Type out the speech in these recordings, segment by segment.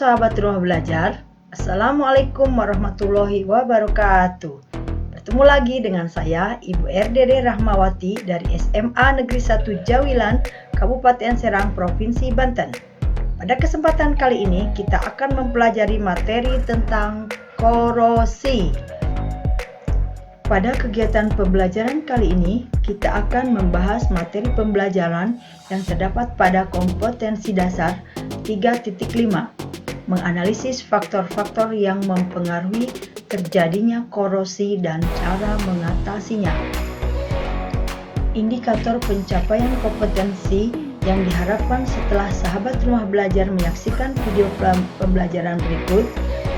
sahabat Rumah Belajar, Assalamualaikum warahmatullahi wabarakatuh. Bertemu lagi dengan saya, Ibu RDD Rahmawati dari SMA Negeri 1 Jawilan, Kabupaten Serang, Provinsi Banten. Pada kesempatan kali ini, kita akan mempelajari materi tentang korosi. Pada kegiatan pembelajaran kali ini, kita akan membahas materi pembelajaran yang terdapat pada kompetensi dasar 3.5, menganalisis faktor-faktor yang mempengaruhi terjadinya korosi dan cara mengatasinya. Indikator pencapaian kompetensi yang diharapkan setelah sahabat rumah belajar menyaksikan video pembelajaran berikut,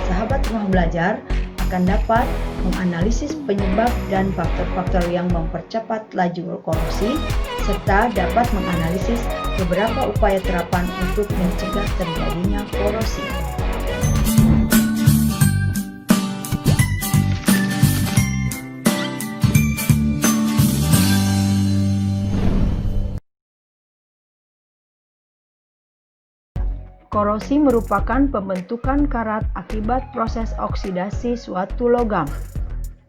sahabat rumah belajar akan dapat menganalisis penyebab dan faktor-faktor yang mempercepat laju korosi, serta dapat menganalisis beberapa upaya terapan untuk mencegah terjadinya korosi. Korosi merupakan pembentukan karat akibat proses oksidasi suatu logam.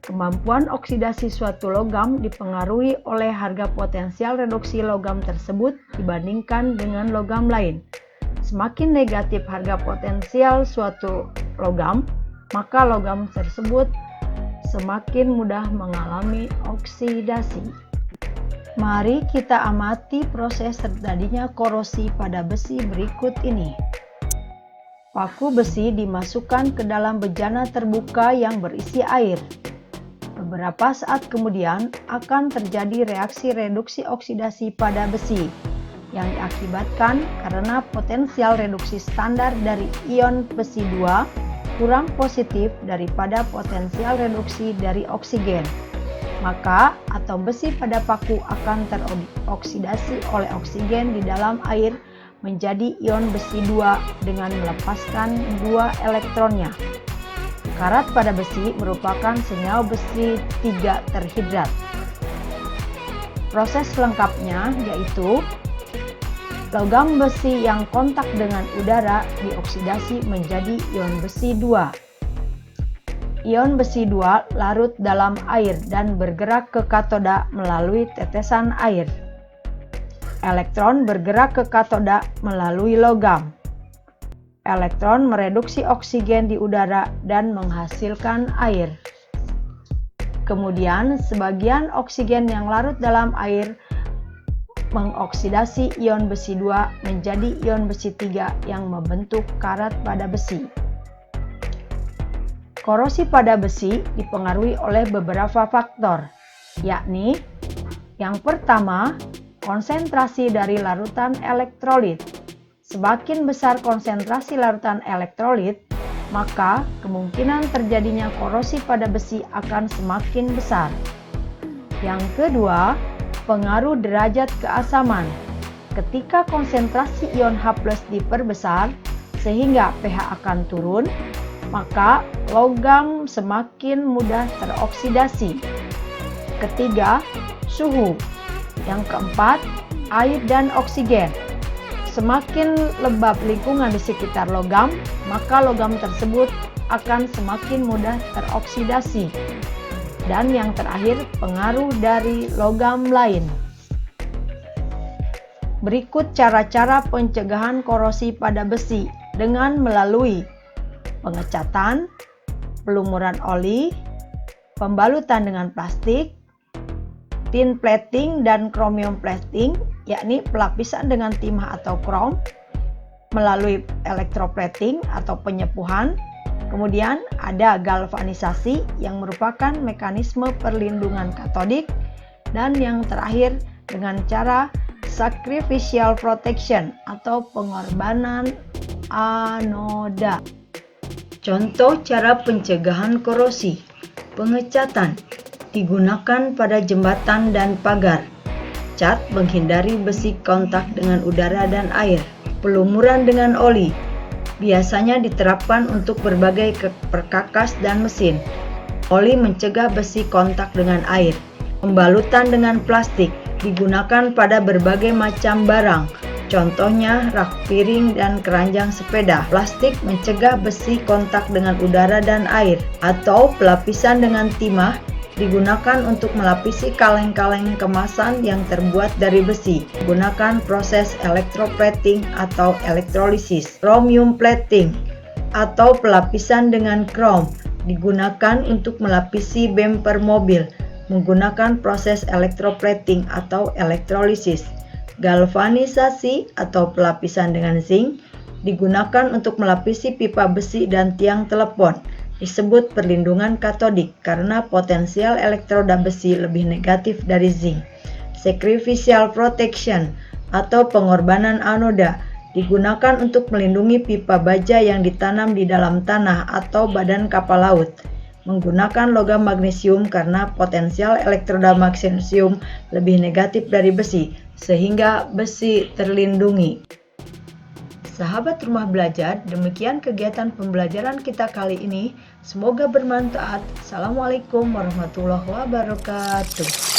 Kemampuan oksidasi suatu logam dipengaruhi oleh harga potensial reduksi logam tersebut dibandingkan dengan logam lain. Semakin negatif harga potensial suatu logam, maka logam tersebut semakin mudah mengalami oksidasi. Mari kita amati proses terjadinya korosi pada besi berikut ini. Paku besi dimasukkan ke dalam bejana terbuka yang berisi air. Beberapa saat kemudian akan terjadi reaksi reduksi oksidasi pada besi yang diakibatkan karena potensial reduksi standar dari ion besi 2 kurang positif daripada potensial reduksi dari oksigen. Maka atom besi pada paku akan teroksidasi oleh oksigen di dalam air menjadi ion besi 2 dengan melepaskan 2 elektronnya. Karat pada besi merupakan senyawa besi 3 terhidrat. Proses lengkapnya yaitu logam besi yang kontak dengan udara dioksidasi menjadi ion besi 2. Ion besi 2 larut dalam air dan bergerak ke katoda melalui tetesan air. Elektron bergerak ke katoda melalui logam. Elektron mereduksi oksigen di udara dan menghasilkan air. Kemudian, sebagian oksigen yang larut dalam air mengoksidasi ion besi 2 menjadi ion besi 3 yang membentuk karat pada besi. Korosi pada besi dipengaruhi oleh beberapa faktor, yakni yang pertama, konsentrasi dari larutan elektrolit. Semakin besar konsentrasi larutan elektrolit, maka kemungkinan terjadinya korosi pada besi akan semakin besar. Yang kedua, pengaruh derajat keasaman. Ketika konsentrasi ion H+ diperbesar sehingga pH akan turun, maka logam semakin mudah teroksidasi. Ketiga, suhu. Yang keempat, air dan oksigen. Semakin lembab lingkungan di sekitar logam, maka logam tersebut akan semakin mudah teroksidasi. Dan yang terakhir, pengaruh dari logam lain. Berikut cara-cara pencegahan korosi pada besi dengan melalui pengecatan, pelumuran oli, pembalutan dengan plastik, tin plating dan chromium plating, yakni pelapisan dengan timah atau krom, melalui elektroplating atau penyepuhan. Kemudian ada galvanisasi yang merupakan mekanisme perlindungan katodik, dan yang terakhir dengan cara sacrificial protection atau pengorbanan anoda. Contoh cara pencegahan korosi. Pengecatan digunakan pada jembatan dan pagar. Cat menghindari besi kontak dengan udara dan air. Pelumuran dengan oli biasanya diterapkan untuk berbagai perkakas dan mesin. Oli mencegah besi kontak dengan air. Pembalutan dengan plastik digunakan pada berbagai macam barang, Contohnya rak piring dan keranjang sepeda. Plastik mencegah besi kontak dengan udara dan air. Atau pelapisan dengan timah digunakan untuk melapisi kaleng-kaleng kemasan yang terbuat dari besi. Gunakan proses electroplating atau elektrolisis. Chromium plating atau pelapisan dengan krom digunakan untuk melapisi bemper mobil menggunakan proses electroplating atau elektrolisis. Galvanisasi atau pelapisan dengan zinc digunakan untuk melapisi pipa besi dan tiang telepon. Disebut perlindungan katodik karena potensial elektroda besi lebih negatif dari zinc. Sacrificial protection atau pengorbanan anoda digunakan untuk melindungi pipa baja yang ditanam di dalam tanah atau badan kapal laut. Menggunakan logam magnesium karena potensial elektroda magnesium lebih negatif dari besi, sehingga besi terlindungi. Sahabat rumah belajar, demikian kegiatan pembelajaran kita kali ini. Semoga bermanfaat. Assalamualaikum warahmatullahi wabarakatuh.